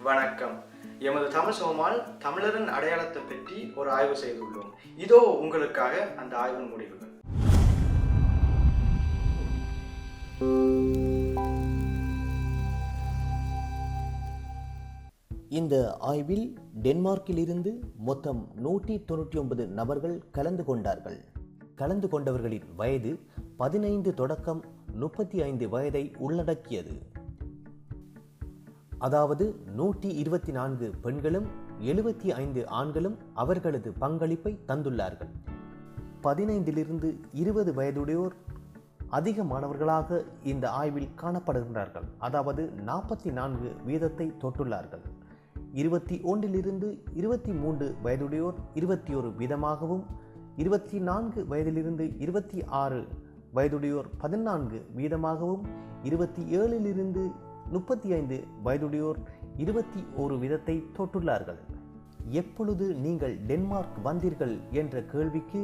வணக்கம். எமது தமிழ் சோமால் தமிழரின் அடையாளத்தை பற்றி ஒரு ஆய்வு செய்துள்ளோம். இதோ உங்களுக்காக அந்த ஆய்வின் முடிவுகள். இந்த ஆய்வில் டென்மார்க்கில் இருந்து மொத்தம் 199 நபர்கள் கலந்து கொண்டார்கள். கலந்து கொண்டவர்களின் வயது 15 தொடக்கம் 35 வயதை உள்ளடக்கியது. அதாவது 124 பெண்களும் 75 ஆண்களும் அவர்களது பங்களிப்பை தந்துள்ளார்கள். 15 20 வயதுடையோர் அதிக மாணவர்களாக இந்த ஆய்வில் காணப்படுகின்றார்கள். அதாவது 44% தொட்டுள்ளார்கள். 21 23 வயதுடையோர் 21%, 24 வயதிலிருந்து 26 வயதுடையோர் 14%, 27 35 வயதுடையோர் 21% தொட்டுள்ளார்கள். எப்பொழுது நீங்கள் டென்மார்க் வந்தீர்கள் என்ற கேள்விக்கு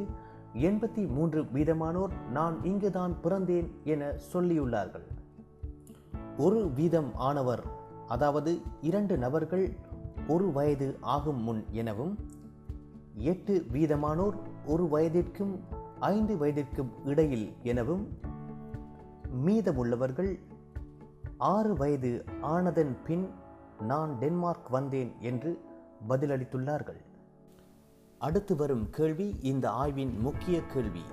83% நான் இங்குதான் பிறந்தேன் என சொல்லியுள்ளார்கள். 1% ஆனவர், அதாவது 2 நபர்கள் 1 வயது ஆகும் முன் எனவும், 8% 1 வயதிற்கும் 5 வயதிற்கும் இடையில் எனவும், மீதமுள்ளவர்கள் 6 வயது ஆனதன் பின் நான் டென்மார்க் வந்தேன் என்று பதிலளித்துள்ளார்கள். அடுத்து வரும் கேள்வி இந்த ஆய்வின் முக்கிய கேள்வி.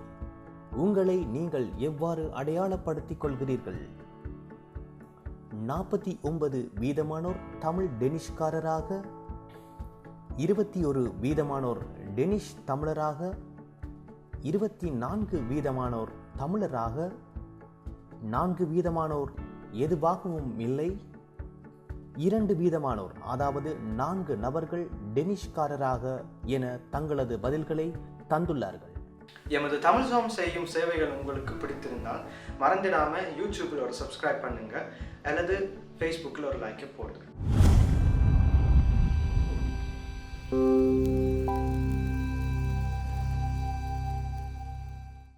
உங்களை நீங்கள் எவ்வாறு அடையாளப்படுத்திக் கொள்கிறீர்கள்? 49% தமிழ் டெனிஷ்காரராக, 21% டெனிஷ் தமிழராக, 24% தமிழராக, 4% எதுவாகவும் இல்லை, 2% அதாவது 4 நபர்கள் டெனிஷ்காரராக என தங்களது பதில்களை தந்துள்ளார்கள். எமது தமிழ் சோம் செய்யும் சேவைகள் உங்களுக்கு பிடித்திருந்தால் மறந்துடாம யூடியூப்ல ஒரு சப்ஸ்கிரைப் பண்ணுங்க அல்லது ஃபேஸ்புக்கில் ஒரு லைக்கை போடுங்க.